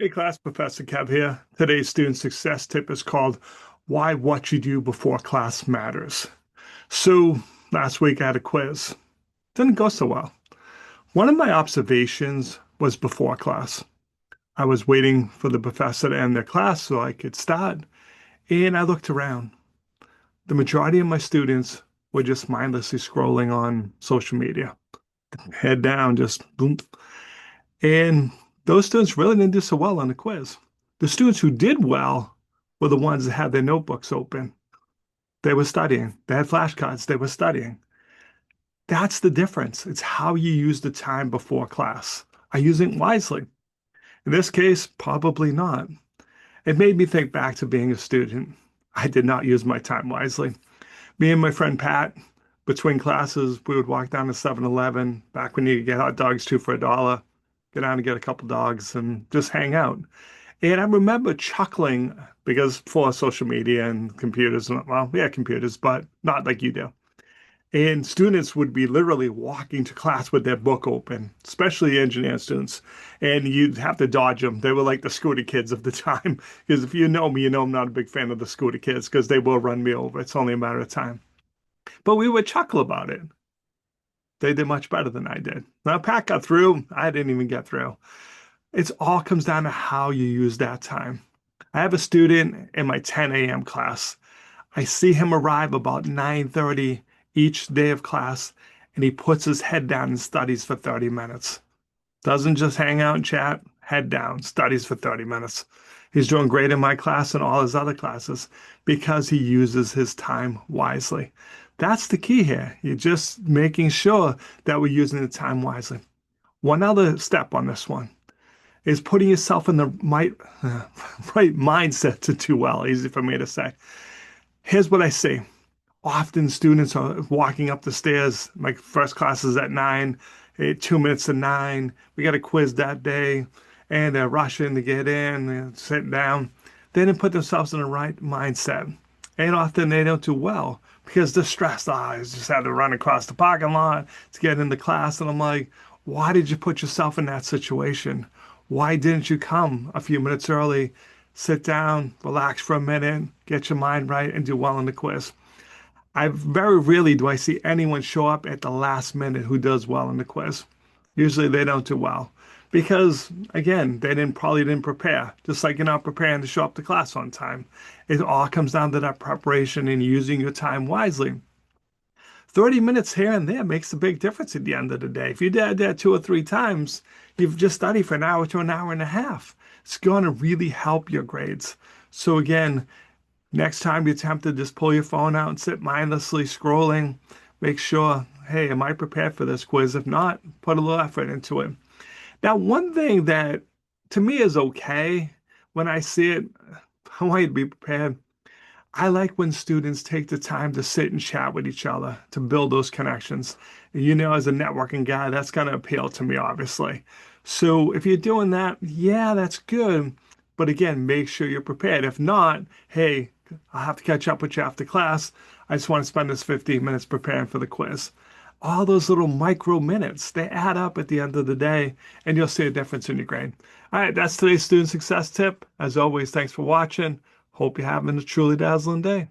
Hey class, Professor Kev here. Today's student success tip is called Why What You Do Before Class Matters. So last week I had a quiz. Didn't go so well. One of my observations was before class. I was waiting for the professor to end their class so I could start, and I looked around. The majority of my students were just mindlessly scrolling on social media, head down, just boom. And those students really didn't do so well on the quiz. The students who did well were the ones that had their notebooks open. They were studying. They had flashcards. They were studying. That's the difference. It's how you use the time before class. Are you using it wisely? In this case, probably not. It made me think back to being a student. I did not use my time wisely. Me and my friend Pat, between classes, we would walk down to 7-Eleven back when you could get hot dogs two for $1, go down and get a couple dogs and just hang out. And I remember chuckling because before social media and computers, well, yeah, computers, but not like you do. And students would be literally walking to class with their book open, especially engineering students. And you'd have to dodge them. They were like the scooter kids of the time. Because if you know me, you know I'm not a big fan of the scooter kids because they will run me over. It's only a matter of time. But we would chuckle about it. They did much better than I did. Now, Pat got through. I didn't even get through. It all comes down to how you use that time. I have a student in my 10 a.m. class. I see him arrive about 9:30 each day of class, and he puts his head down and studies for 30 minutes. Doesn't just hang out and chat, head down, studies for 30 minutes. He's doing great in my class and all his other classes because he uses his time wisely. That's the key here. You're just making sure that we're using the time wisely. One other step on this one is putting yourself in the right mindset to do well. Easy for me to say. Here's what I see. Often students are walking up the stairs. My first class is at 9, 2 minutes to 9. We got a quiz that day, and they're rushing to get in, they're sitting down. They didn't put themselves in the right mindset. And often they don't do well because they're stressed. I just had to run across the parking lot to get into class. And I'm like, why did you put yourself in that situation? Why didn't you come a few minutes early, sit down, relax for a minute, get your mind right, and do well in the quiz? I very rarely do I see anyone show up at the last minute who does well in the quiz. Usually they don't do well because, again, they probably didn't prepare, just like you're not preparing to show up to class on time. It all comes down to that preparation and using your time wisely. 30 minutes here and there makes a big difference at the end of the day. If you did that 2 or 3 times, you've just studied for an hour to an hour and a half. It's going to really help your grades. So again, next time you attempt to just pull your phone out and sit mindlessly scrolling, make sure, hey, am I prepared for this quiz? If not, put a little effort into it. Now, one thing that to me is okay when I see it, I want you to be prepared. I like when students take the time to sit and chat with each other to build those connections. You know, as a networking guy, that's going to appeal to me, obviously. So if you're doing that, yeah, that's good. But again, make sure you're prepared. If not, hey, I'll have to catch up with you after class. I just want to spend this 15 minutes preparing for the quiz. All those little micro minutes, they add up at the end of the day, and you'll see a difference in your grade. All right, that's today's student success tip. As always, thanks for watching. Hope you're having a truly dazzling day.